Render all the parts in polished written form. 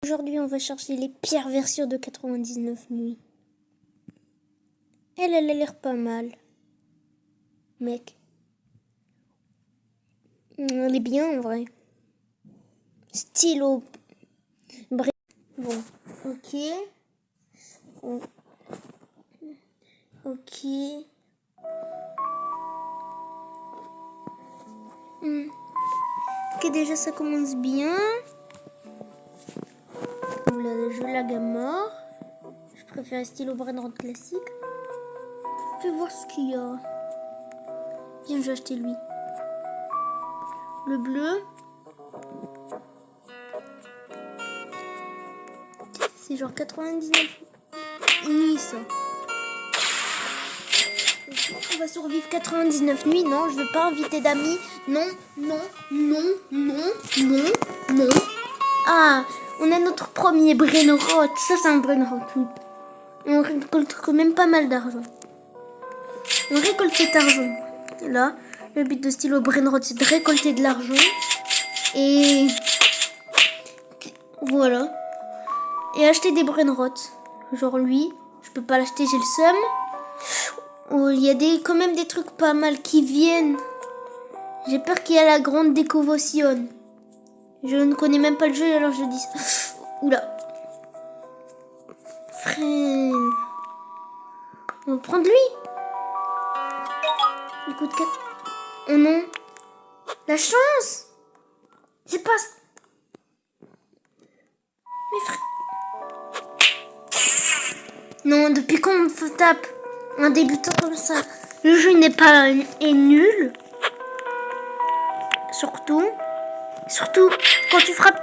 Aujourd'hui, on va chercher les pires versions de 99 nuits. Elle a l'air pas mal. Mec. Elle est bien en vrai. Stylo. Bref. Bon. Ok. Oh. Ok. Ok, déjà ça commence bien. Oula, je lag à mort. Je préfère le stylo Brainrod classique. Je vais voir ce qu'il y a. Tiens, je vais acheter lui. Le bleu. C'est genre 99 nuits ça. On va survivre 99 nuits. Non, je veux pas inviter d'amis. Non, non, non, non, non, non. Ah, on a notre premier Brainrod. Ça, c'est un Brainrod. On récolte quand même pas mal d'argent. On récolte cet argent. Là, le but de stylo Brainrod, c'est de récolter de l'argent. Et voilà. Et acheter des Brainrods. Genre lui, je peux pas l'acheter, j'ai le seum. Oh, il y a quand même des trucs pas mal qui viennent. J'ai peur qu'il y ait la grande décovotion. Je ne connais même pas le jeu, alors je dis ça. Oula. Frère. On va prendre lui. Il coûte 4. Oh non. La chance. J'ai pas... Mais frère. Non, depuis quand on se tape un débutant comme ça? Le jeu n'est pas est nul. Surtout quand tu frappes,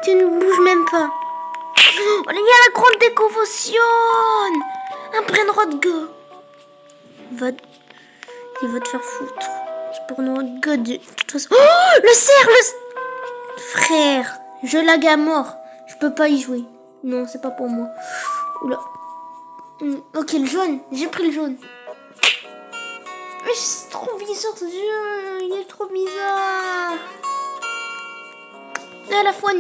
tu ne bouges même pas. Oh, il y a la grande décovotion. Un Brainrod go. Il va te faire foutre. C'est pour notre god de toute façon. Oh, le cerf, frère, je lag à mort. Je peux pas y jouer. Non, c'est pas pour moi. Oula. Ok, le jaune. J'ai pris le jaune. Mais c'est trop bizarre ce jeu. Il est trop bizarre. À la fois.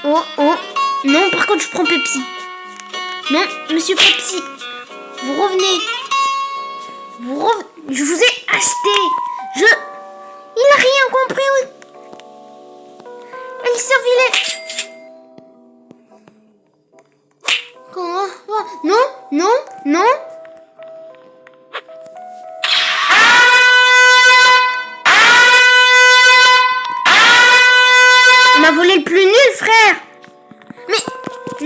Oh, oh. Non, par contre, je prends Pepsi. Non, monsieur Pepsi. Vous revenez. Je vous ai acheté. Il n'a rien compris. Elle servit Comment? Non, non, non. On m'a volé le plus nul, frère. Mais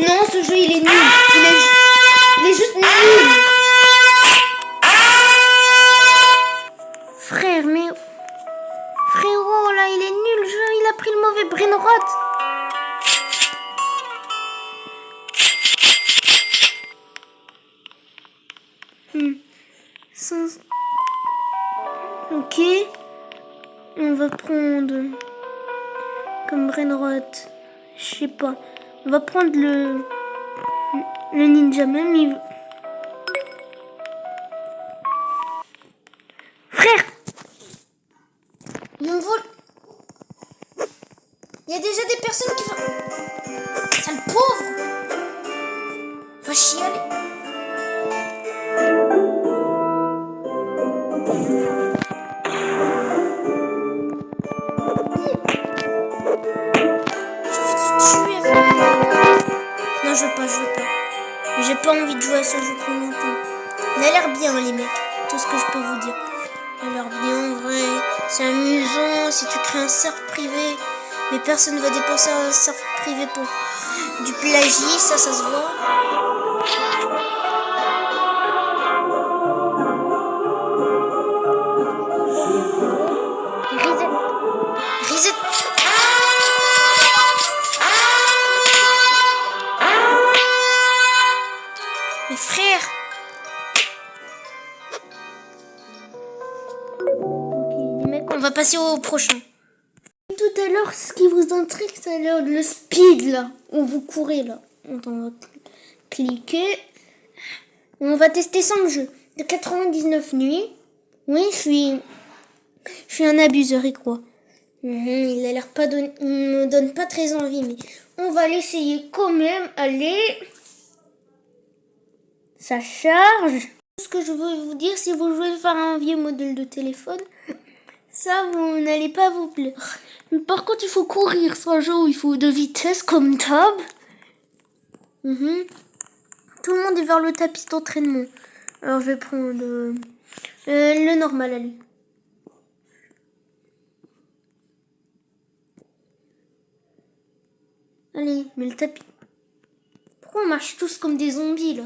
non, ce jeu, il est nul. Il est juste nul. Frère, mais... Frérot, là, il est nul, le jeu. Il a pris le mauvais Brainrod. Ok. On va prendre... Comme Brainrod. Je sais pas. On va prendre le ninja même. Frère! Ils m'envolent. Il y a déjà des personnes qui font... Sale pauvre! Va chialer. Non, je veux pas. J'ai pas envie de jouer à ce jeu plus longtemps. Il a l'air bien, les mecs. Tout ce que je peux vous dire. Il a l'air bien, en vrai. C'est amusant si tu crées un serveur privé. Mais personne ne va dépenser un serveur privé pour du plagiat. Ça se voit. Reset. Mais frère. Ok, les mecs, on va passer au prochain. Tout à l'heure, ce qui vous intrigue, c'est le speed là, où vous courez là. On va cliquer. On va tester 5 jeux de 99 nuits. Oui, je suis un abuseur et quoi. Il a l'air pas il me donne pas très envie, mais on va l'essayer quand même. Allez. Ça charge. Ce que je veux vous dire, si vous jouez par un vieux modèle de téléphone, ça, vous n'allez pas vous plaire. Mais par contre, il faut courir. C'est un jeu où il faut de vitesse comme Tab. Tout le monde est vers le tapis d'entraînement. Alors, je vais prendre le normal, allez. Allez, mais le tapis. Pourquoi on marche tous comme des zombies, là?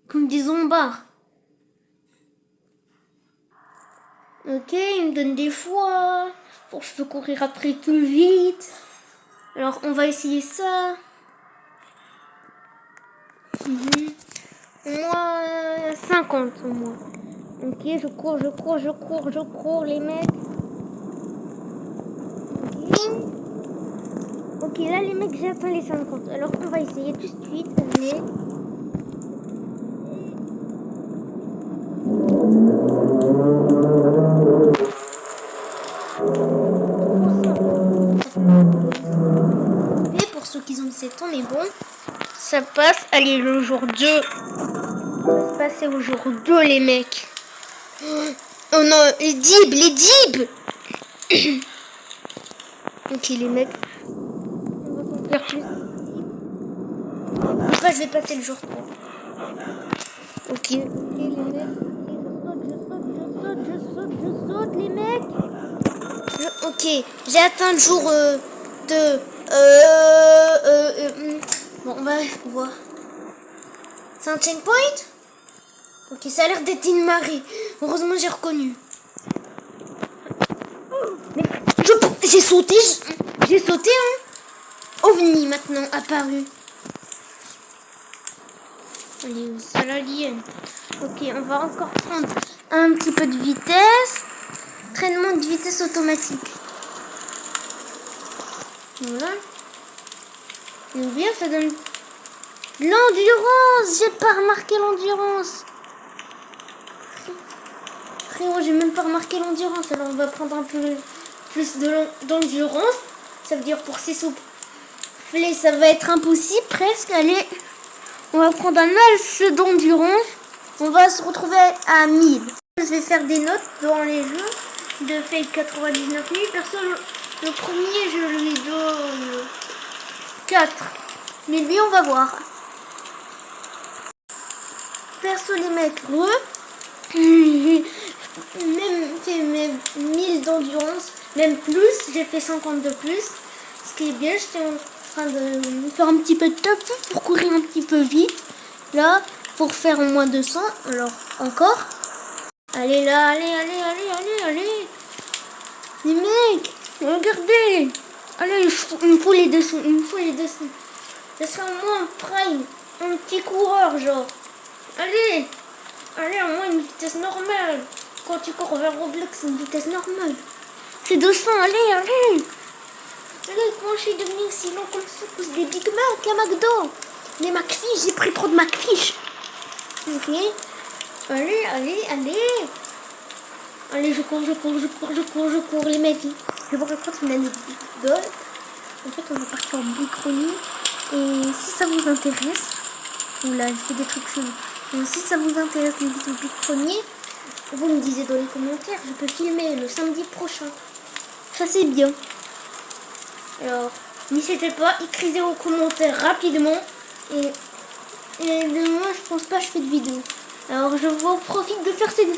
Comme des zombards. Ok, il me donne des fois. Bon, je peux courir après plus vite. Alors, on va essayer ça. Moi, 50 au moins. Ok, je cours, les mecs. Ok, là, les mecs, j'ai atteint les 50. Alors, on va essayer tout de suite. Allez. Et pour ceux qui ont 7 ans, mais bon, ça passe. Allez, le jour 2. On va se passer au jour 2, les mecs. Oh non, les dibs. Ok, les mecs. On va s'en faire plus. Là, je vais passer le jour 3. Ok, les mecs. Je saute, les mecs. Ok, j'ai atteint le jour 2. Bon, on va voir. C'est un checkpoint? Ok, ça a l'air d'être une marée. Heureusement, j'ai reconnu. Mais j'ai sauté, hein. OVNI maintenant apparu. Allez, où ça l'alien? Ok, on va encore prendre un petit peu de vitesse. Entraînement de vitesse automatique. Voilà. Et bien, ça donne l'endurance. J'ai pas remarqué l'endurance. Frérot, j'ai même pas remarqué l'endurance. Alors, on va prendre un peu plus d'endurance. Ça veut dire pour s'essouffler, ça va être impossible presque. Allez, on va prendre un max d'endurance. On va se retrouver à 1000. Je vais faire des notes dans les jeux de Fake 99 000. Perso, le premier, je lui donne 4. Mais lui, on va voir. Perso, les mecs, même fait même 1000 d'endurance, même plus, j'ai fait 50 de plus. Ce qui est bien, j'étais en train de faire un petit peu de tapis pour courir un petit peu vite. Là, pour faire au moins 200. Alors, encore. Allez là, allez. Les mecs, regardez. Allez, il me faut les 200. Ça sera moi un prime, un petit coureur, genre. Allez, à moi une vitesse normale. Quand tu cours vers Roblox, c'est une vitesse normale. C'est 200, allez. Allez, comment je suis devenu si long comme ça? Cause des Big Mac à McDo. Les McFish, j'ai pris trop de McFish. Ok. Allez. Allez, je cours, les mecs. Je vous raconte une anecdote. En fait, on est parti en Bicronie. Et si ça vous intéresse, là, je fais des trucs chelous. Donc, si ça vous intéresse, les vidéos Bicronie, vous me disiez dans les commentaires, je peux filmer le samedi prochain. Ça, c'est bien. Alors, n'hésitez pas, écrivez aux commentaires rapidement. Et moi, je pense pas que je fais de vidéo. Alors, je vous profite de faire cette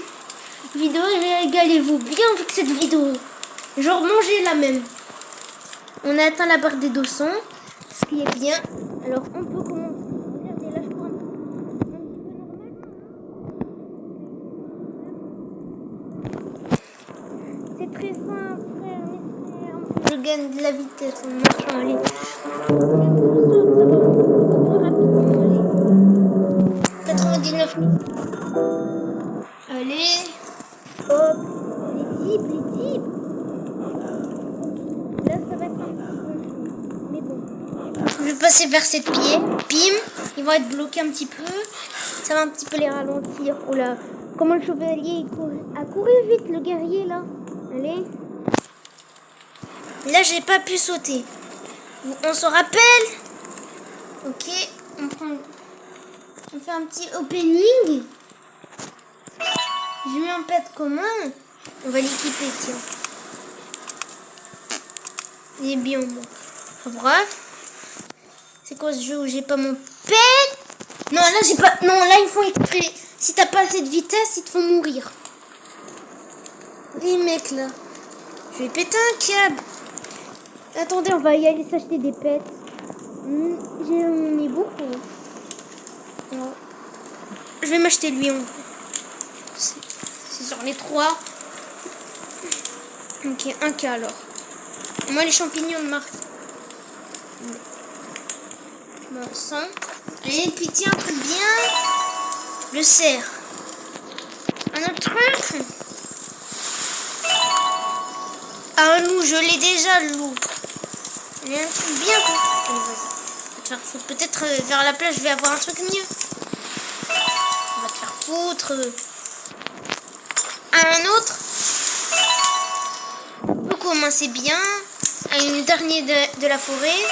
vidéo et régalez-vous bien avec cette vidéo. Genre, mangez la même. On a atteint la barre des 200, ce qui est bien. Alors, on peut commencer. Regardez, là, je prends un petit peu normal. C'est très simple, frère. Je gagne de la vitesse en marchant. Allez. Plus rapidement, allez. 99 000. Allez. Hop. Les types. Là, ça va être un peu. Mais bon. Je vais passer vers cette pied. Bim. Ils vont être bloqués un petit peu. Ça va un petit peu les ralentir. Oh là. Comment le chevalier a couru vite, le guerrier, là. Allez. Là, j'ai pas pu sauter. On se rappelle? Ok, on fait un petit opening. J'ai mis un pet commun. On va l'équiper, tiens. Il est bien bon. Enfin, bref. C'est quoi ce jeu où j'ai pas mon pet? Non, là, j'ai pas... Non, là, ils font exprès. Si t'as pas assez de vitesse, ils te font mourir. Les mecs, là. Je vais péter un câble. Attendez, on va y aller s'acheter des pets. J'en ai beaucoup. Alors, je vais m'acheter lui. C'est sur les 3. Ok, un cas alors. Moi, les champignons de marque. Bon, 100. Et puis tiens, un truc bien. Le cerf. Un autre truc. Ah, un loup, je l'ai déjà, le loup. Il y a un truc bien. Allez, vas-y. Peut-être vers la plage, je vais avoir un truc mieux. On va te faire foutre. Un autre. Donc au moins c'est bien. Une dernière de la forêt.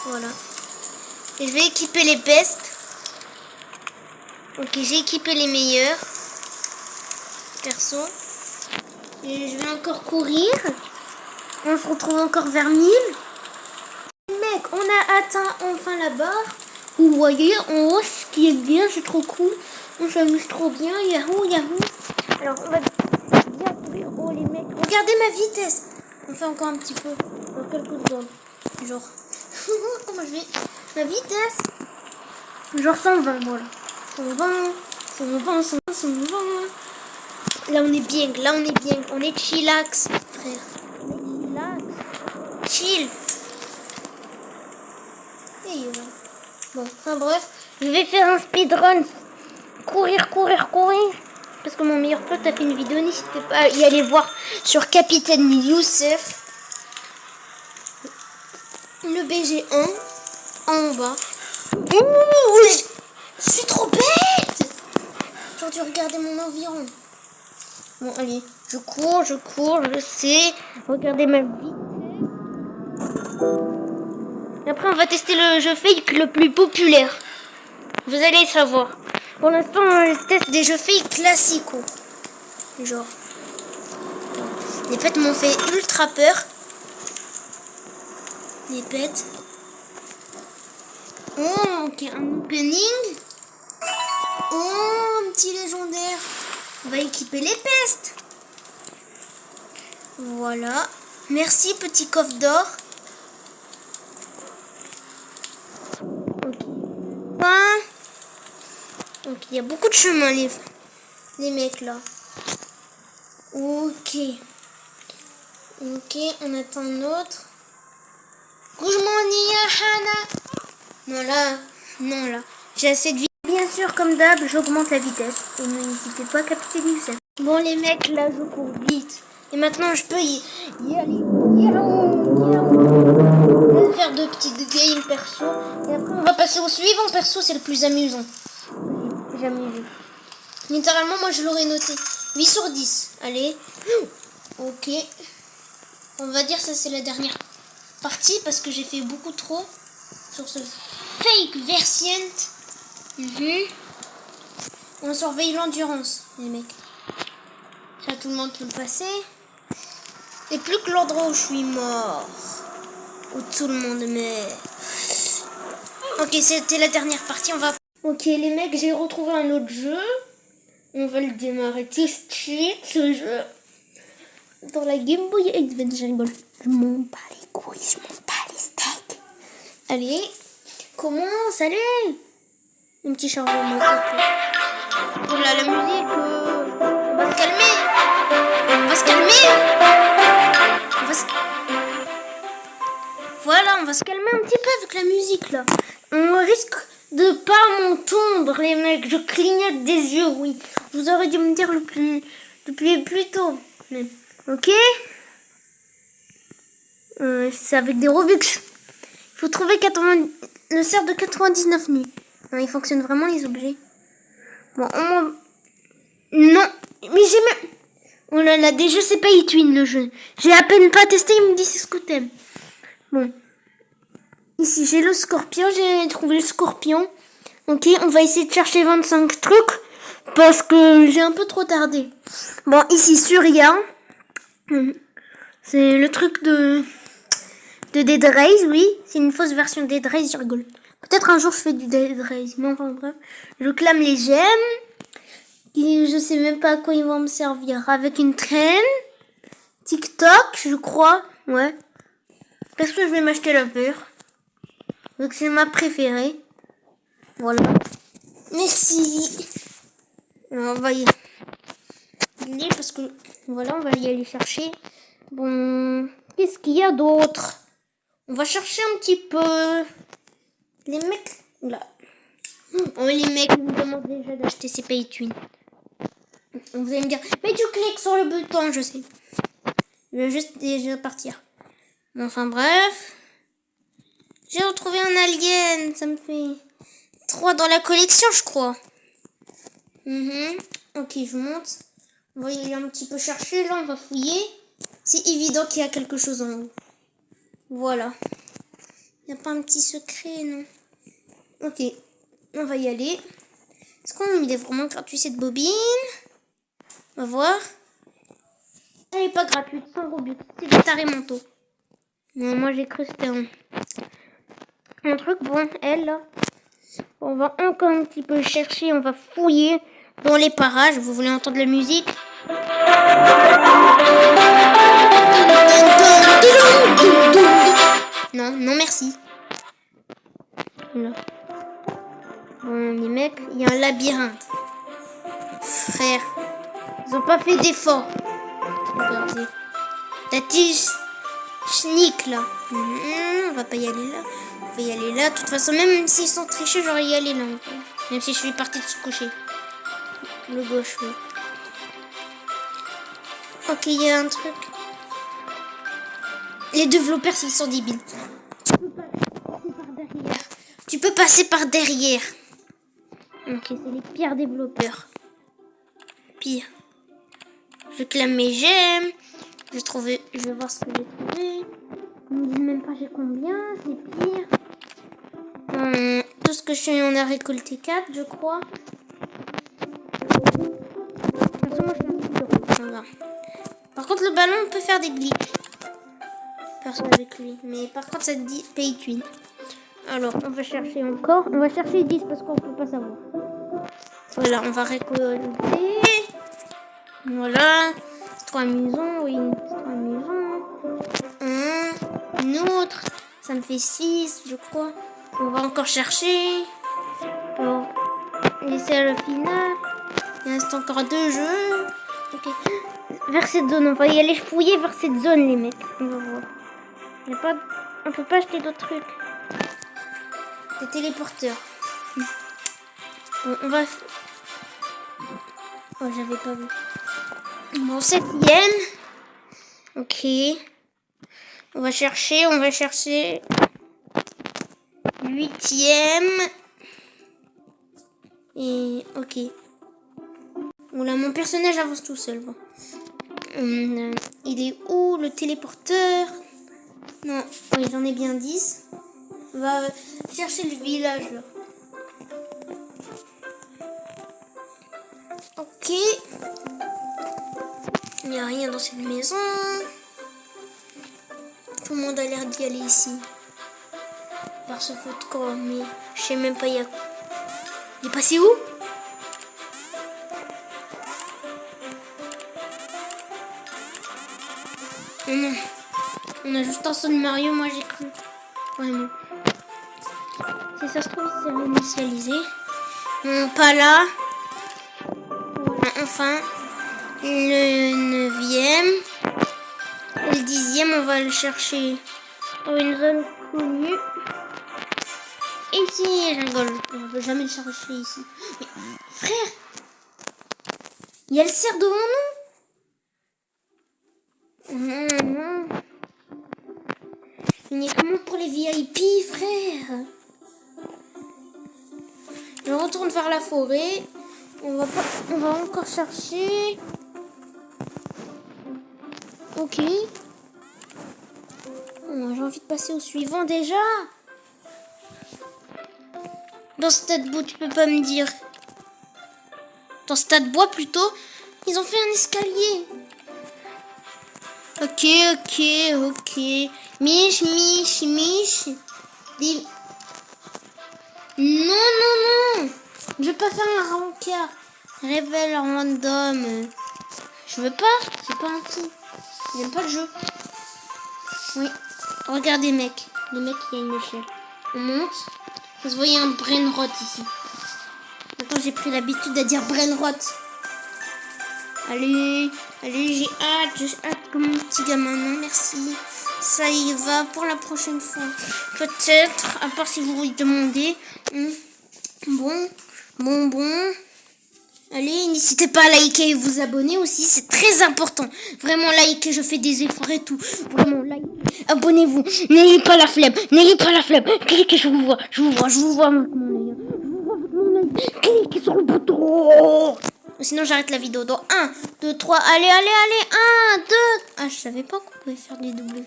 Voilà. Et je vais équiper les pestes. Ok, j'ai équipé les meilleurs. Perso. Et je vais encore courir. On se retrouve encore vers 1000. Mec, on a atteint enfin la barre. Vous voyez en haut ce qui est bien, c'est trop cool. On s'amuse trop bien. Yahoo, yahoo. Alors on va bien courir. Oh les mecs, regardez ma vitesse. On fait encore un petit peu. Dans quelques secondes. Genre. Comment je vais? Ma vitesse. Genre 120, voilà. 120, 120, 120, 120. Là on est bien, là on est bien. On est chillax, frère. On est chillax. Chill. Et bon, enfin bref. Je vais faire un speedrun. Courir, courir, courir. Parce que mon meilleur pote a fait une vidéo. N'hésitez pas à y aller voir sur Capitaine Youssef. Le BG1 en bas. Ouh, je suis trop bête. J'ai dû regarder mon environ. Bon, allez, je cours, je sais. Regardez ma vitesse. Et après, on va tester le jeu fake le plus populaire. Vous allez savoir. Pour l'instant, on teste des jeux fake classiques. Genre. Les pets m'ont fait ultra peur. Les pets. Oh, ok, un opening. Oh, un petit légendaire. On va équiper les pestes. Voilà. Merci, petit coffre d'or. Ok. Ok, il y a beaucoup de chemin, les mecs, là. Ok. Ok, on attend un autre. Non, là. Non, là. J'ai assez de vie. Bien sûr, comme d'hab, j'augmente la vitesse. Et n'hésitez pas à capter Youssef. Bon, les mecs, là, je cours vite. Et maintenant, je peux y aller. On va faire deux petites games perso. Et après, on va passer au suivant perso. C'est le plus amusant. J'ai jamais vu. Littéralement, moi, je l'aurais noté. 8 sur 10. Allez. Ok. On va dire ça, c'est la dernière partie. Parce que j'ai fait beaucoup trop sur ce fake version. On surveille l'endurance, les mecs. Ça, tout le monde peut le passer. Et plus que l'endroit où je suis mort. Où tout le monde meurt. Ok, c'était la dernière partie. On va... Ok, les mecs, j'ai retrouvé un autre jeu. On va le démarrer tout de suite, ce jeu. Dans la Game Boy Advance, je rigole. Je m'en bats les couilles, je m'en bats les steaks. Allez, commence, allez. Un petit chargement. Oh là, la musique. On va se calmer. On va se calmer. Voilà, on va se calmer un petit peu avec la musique là. On risque de pas m'entendre, les mecs. Je clignote des yeux, oui. Vous aurez dû me dire plus tôt. Mais, ok. C'est avec des Robux. Il faut trouver le cerf de 99 nuits. Non, il fonctionne vraiment les objets. Bon, non. Mais j'ai même... Oh là là, déjà c'est pas Twin le jeu. J'ai à peine pas testé, il me dit c'est ce que t'aimes. Bon. Ici j'ai le scorpion, j'ai trouvé le scorpion. Ok, on va essayer de chercher 25 trucs. Parce que j'ai un peu trop tardé. Bon, ici Surya. C'est le truc de Dead Race, oui. C'est une fausse version de Dead Race, je rigole. Peut-être un jour je fais du Dead Race. Mais enfin bref. Je clame les gemmes. Je sais même pas à quoi ils vont me servir. Avec une traîne. TikTok, je crois. Ouais. Qu'est-ce que je vais m'acheter la peur? Donc c'est ma préférée. Voilà. Merci. Alors, on va y aller parce que voilà, on va y aller chercher. Bon, qu'est-ce qu'il y a d'autre? On va chercher un petit peu. Les mecs, là. Oh, les mecs me demandent déjà d'acheter ces Pay Twin. Vous allez me dire, mais tu cliques sur le bouton, je sais. Je vais juste déjà partir. Bon, enfin bref. J'ai retrouvé un alien. Ça me fait 3 dans la collection, je crois. Ok, je monte. On va y aller un petit peu chercher. Là, on va fouiller. C'est évident qu'il y a quelque chose en haut. Voilà. Il n'y a pas un petit secret, non? Ok, on va y aller. Est-ce qu'il est vraiment gratuit cette bobine? On va voir. Elle n'est pas gratuite, sans gros but. C'est des tarés mentaux. Non, moi j'ai cru que c'était un truc. Bon, elle là. On va encore un petit peu chercher. On va fouiller dans les parages. Vous voulez entendre la musique? Non, non merci. Là. Bon, les mecs, il y a un labyrinthe. Frère, ils ont pas fait d'effort. Regardez. La tige schnick là. On va pas y aller là. On va y aller là. De toute façon, même s'ils sont trichés, j'aurais y aller là. Même si je suis partie de se coucher. Le gauche, oui. Ok, il y a un truc. Les développeurs, ils sont débiles. Tu peux passer par derrière. Ok, c'est les pires développeurs. Pire. Je clame mes gemmes. Je vais voir ce que j'ai trouvé. Ils me disent même pas j'ai combien. C'est pire. Tout ce que je suis, on a récolté 4, je crois. Moi, je voilà. Par contre, le ballon, on peut faire des glitches. Perso avec lui. Mais par contre, ça dit Pay Twin. Alors, on va chercher encore. On va chercher 10 parce qu'on peut pas savoir. Voilà, on va récolter. Voilà. C'est trop amusant, oui. C'est trop amusant. Une autre. Ça me fait 6, je crois. On va encore chercher. Alors, et c'est à la finale. Il reste encore 2 jeux. Ok. Vers cette zone. On va y aller fouiller vers cette zone, les mecs. On va voir. On peut pas acheter d'autres trucs. Des téléporteurs. Bon, on va... Oh, j'avais pas vu. Bon, 7e. Ok. On va chercher. 8e. Et... Ok. Oula, mon personnage avance tout seul. Bon. Il est où, le téléporteur? Non, oui, j'en ai bien 10. On va chercher le village, là. Ok. Il n'y a rien dans cette maison. Tout le monde a l'air d'y aller ici. Par ce feu de camp, mais je sais même pas, il est passé où? Non. On a juste un son de Mario, moi j'ai cru. Vraiment. Si ça se trouve, c'est réinitialisé. Non, pas là. Voilà, enfin. Le 9e. Et le 10e, on va le chercher dans une zone connue. Ici, je rigole. On ne peut jamais le chercher ici. Mais, frère, il y a le cerf devant nous. Uniquement pour les VIP, frère. Je retourne vers la forêt. On va encore chercher. Ok. J'ai envie de passer au suivant déjà. Dans Stade Bois, tu peux pas me dire. Dans Stade Bois plutôt, ils ont fait un escalier. Ok. Mich. Non. Je veux pas faire un rencard. Révèle random. Je veux pas. C'est pas gentil. J'aime pas le jeu. Oui. Regardez, mec. Le mec, il y a une échelle. On monte. Vous voyez un brainrot ici. Maintenant, j'ai pris l'habitude de dire brainrot. Allez, j'ai hâte comme mon petit gamin. Non, merci. Ça y va pour la prochaine fois. Peut-être, à part si vous vous demandez. Bon. Allez, n'hésitez pas à liker et vous abonner aussi, c'est très important. Vraiment, likez, je fais des efforts et tout. Vraiment, likez. Abonnez-vous, n'ayez pas la flemme. Cliquez, je vous vois mon œil. Cliquez sur le bouton. Sinon, j'arrête la vidéo. Dans 1, 2, 3, allez. 1, 2. Ah, je savais pas qu'on pouvait faire des doubles.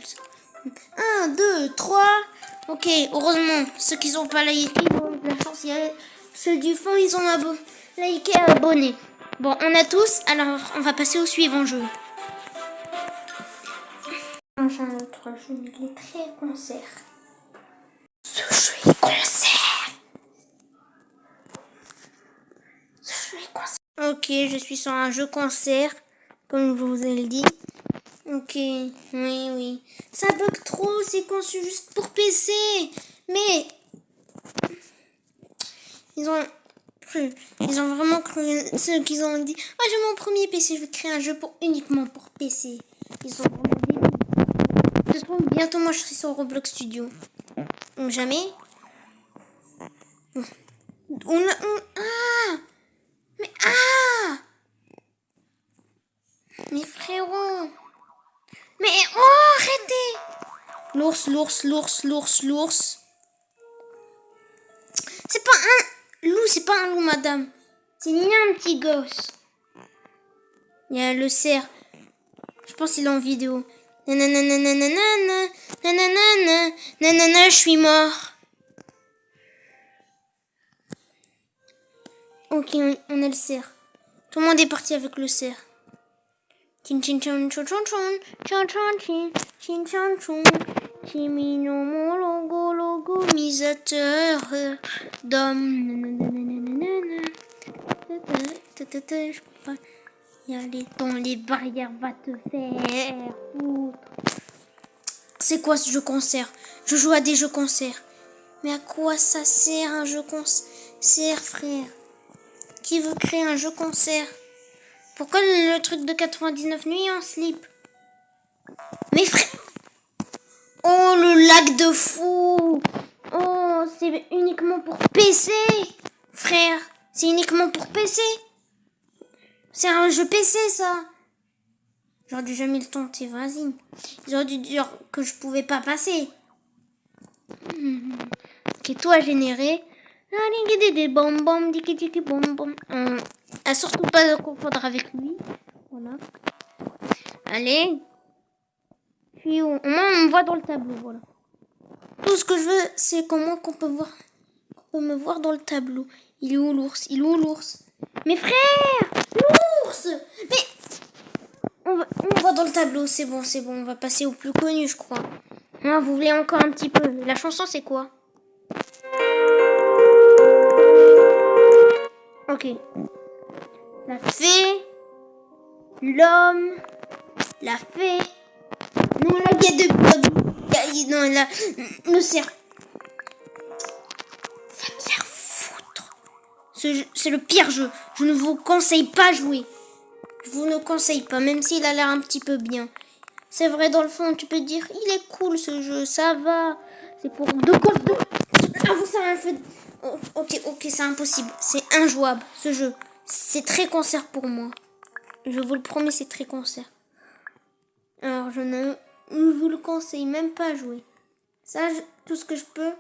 1, 2, 3. Ok, heureusement, ceux qui n'ont pas liké, ils ont eu de la chance. Ceux du fond, ils ont liké et abonné. Bon, on a tous, alors on va passer au suivant jeu. J'ai un autre jeu, il est très concert. Ce jeu est concert. Ok, je suis sur un jeu concert, comme je vous ai dit. Ok, oui. Ça bug trop, c'est conçu juste pour PC. Mais ils ont vraiment cru, ceux qui ont dit « Ah, j'ai mon premier PC, je vais créer un jeu uniquement pour PC. » Ils ont vraiment dit « Je trouve bientôt moi je serai sur Roblox Studio. » Jamais. Mais frérot. Mais oh, arrêtez. L'ours. C'est pas un loup, c'est pas un loup, madame. C'est ni un petit gosse. Il y a le cerf. Je pense qu'il est en vidéo. Nanana, je suis mort. Ok, on a le cerf. Tout le monde est parti avec le cerf. Chin chin chon chon chon chon chon chin chin chon chon chimino mon logo misateur d'homme. Je peux pas y aller dans les barrières, va te faire foutre. C'est quoi ce jeu concert? Je joue à des jeux concert. Mais à quoi ça sert un jeu concert, frère? Qui veut créer un jeu concert? Pourquoi le truc de 99 nuits en slip? Mais frère! Oh, le lag de fou! Oh, c'est uniquement pour PC! Frère, c'est uniquement pour PC! C'est un jeu PC, ça! J'aurais dû jamais le tenter, vas-y. J'aurais dû dire que je pouvais pas passer. Ok, toi généré. À surtout pas de confondre avec lui. Voilà. Allez. Puis au moins on me voit dans le tableau, voilà. Tout ce que je veux, c'est comment qu'on peut me voir dans le tableau. Il est où l'ours? Mais frère, l'ours! Mais on me voit dans le tableau, c'est bon, on va passer au plus connu, je crois. Non, vous voulez encore un petit peu. La chanson, c'est quoi? Ok. La fée, l'homme, la fée. Non, là, il y a deux bugs. Non, là, le cerf. Va te faire foutre. C'est le pire jeu. Je ne vous conseille pas jouer. Je vous ne conseille pas, même s'il a l'air un petit peu bien. C'est vrai, dans le fond, tu peux dire, il est cool ce jeu, ça va. C'est pour deux causes de... Ah, vous savez un feu... Ok, c'est impossible. C'est injouable, ce jeu. C'est très concert pour moi. Je vous le promets, c'est très concert. Alors, je ne vous le conseille même pas à jouer. Ça, tout ce que je peux...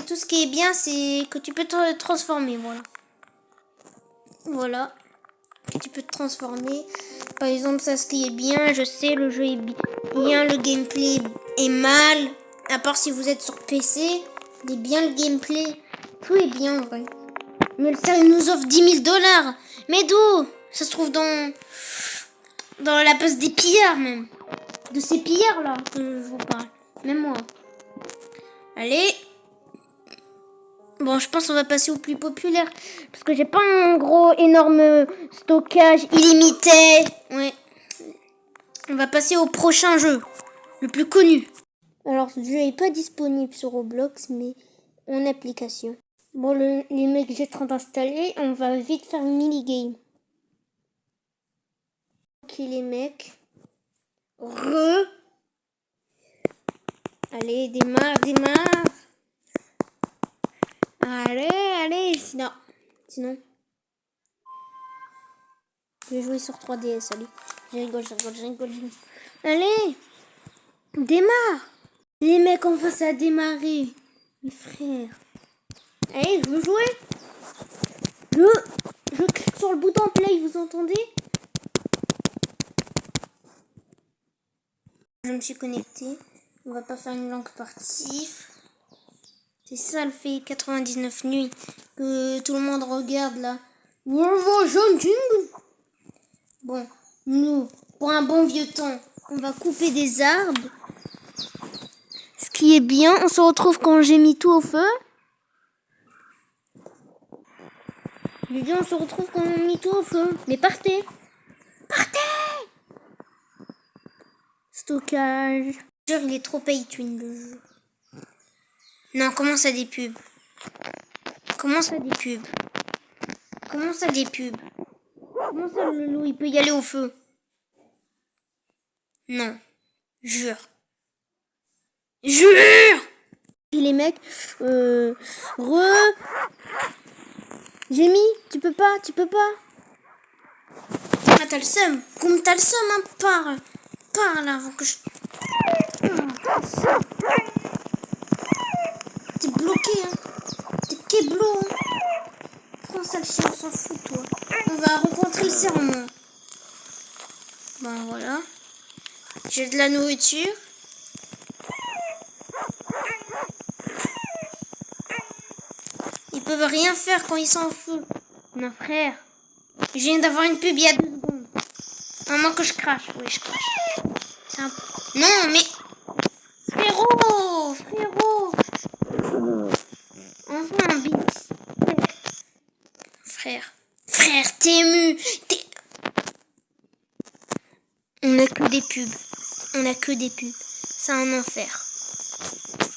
Tout ce qui est bien, c'est que tu peux te transformer, voilà. Voilà. Ok, tu peux te transformer. Par exemple, ça, ce qui est bien, je sais, le jeu est bien, le gameplay est mal. À part si vous êtes sur PC, il est bien le gameplay. Tout est bien en vrai. Mais le cerf, il nous offre 10 000 $. Mais d'où? Ça se trouve dans la poste des pillards même. De ces pillards là que je vous parle. Même moi. Allez. Bon, je pense qu'on va passer au plus populaire. Parce que j'ai pas un gros, énorme stockage illimité. Ouais. On va passer au prochain jeu. Le plus connu. Alors, ce jeu n'est pas disponible sur Roblox, mais en application. Bon, les mecs, j'ai en train d'installer. On va vite faire une mini-game. Ok, les mecs. Allez, démarre. Allez. Sinon. Je vais jouer sur 3DS, allez. Je rigole. Allez. Démarre. Les mecs, enfin, ça a démarré. Mes frères. Allez, je veux jouer. Je clique sur le bouton play, vous entendez? Je me suis connectée. On va pas faire une longue partie. C'est ça le fait 99 nuits que tout le monde regarde là. Bon, nous, pour un bon vieux temps, on va couper des arbres. Ce qui est bien, on se retrouve quand j'ai mis tout au feu. J'ai dit on se retrouve quand on a mis tout au feu. Mais partez. Stockage. Il est trop pay to win, le jeu. Non, comment ça des pubs? Comment ça le loup il peut y aller au feu? Non. Jure. Et les mecs, j'ai mis, tu peux pas. Ah, t'as le seum. Comme t'as le seum, hein, parle avant que je... T'es bloqué, hein. T'es keblo, hein. Prends ça, le chien, on s'en fout, toi. On va rencontrer le serment. Ben voilà. J'ai de la nourriture. Ils peuvent rien faire quand ils s'en foutent. Non, frère. Je viens d'avoir une pub il y a 2 secondes. Maman que je crache. Oui, je crache. Non, mais... Frérot. Enfin, un bit. Frère, t'es ému. On n'a que des pubs. C'est un enfer.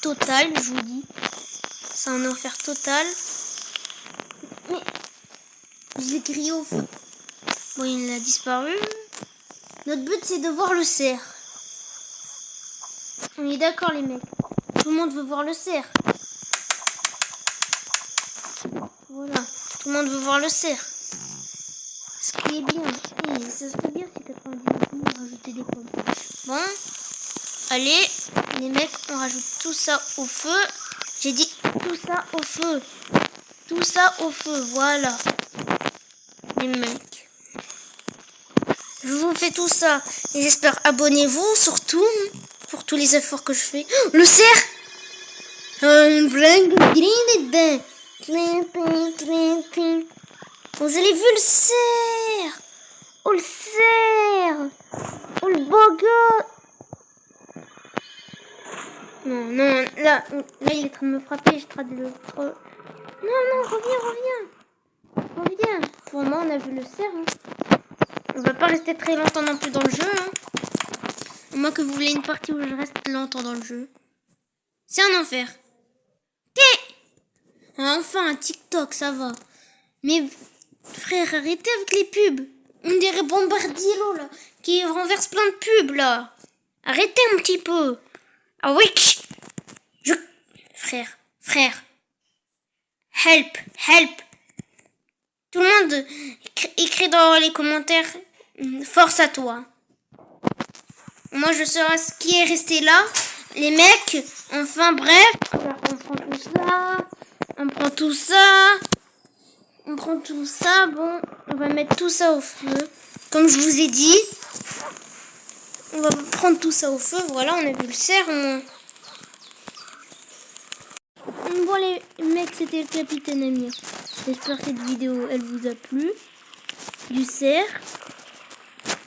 Total, je vous dis. C'est un enfer total. Mais... Je l'ai crié au feu. Bon, il a disparu. Notre but, c'est de voir le cerf. On est d'accord, les mecs. Tout le monde veut voir le cerf. Voilà. Tout le monde veut voir le cerf. Ce qui est bien. Ça se fait bien, c'est 99 rajouter des pommes. Bon. Allez, les mecs, on rajoute tout ça au feu. J'ai dit tout ça au feu. Tout ça au feu, voilà. Les mecs. Je vous fais tout ça. Et j'espère, abonnez-vous surtout pour tous les efforts que je fais. Oh, le cerf! Vous avez vu le cerf? Oh, le cerf! Oh, le beau gars! Non, là, il est en train de me frapper, je traite le... Non, reviens. Pour moi, on a vu le cerf. Hein. On va pas rester très longtemps non plus dans le jeu. Hein. À moins que vous voulez une partie où je reste longtemps dans le jeu. C'est un enfer. Enfin, un TikTok, ça va. Mais, frère, arrêtez avec les pubs. On dirait Bombardilo, là, qui renverse plein de pubs, là. Arrêtez un petit peu. Ah oui, Frère. Help. Tout le monde écrit dans les commentaires, force à toi. Moi, je serai ce qui est resté là. Les mecs, enfin, bref. On prend tout ça. Bon, On va mettre tout ça au feu. Comme je vous ai dit. On va prendre tout ça au feu. Voilà, on a vu le cerf. Bon les mecs, c'était le capitaine Amir. J'espère que cette vidéo, elle vous a plu. Du cerf.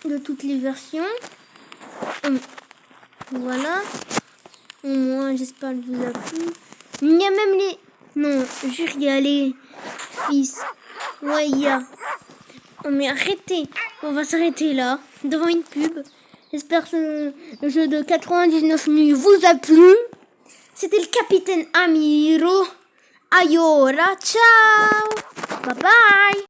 De toutes les versions. Voilà. Au moins, j'espère qu'elle vous a plu. Il y a même les... Non, jure, il y a les fils. Ouais, il y a... Oh, mais arrêtez. On va s'arrêter là, devant une pub. J'espère que le jeu de 99 nuits vous a plu. C'était le capitaine Amiro. Ayora, ciao. Bye bye.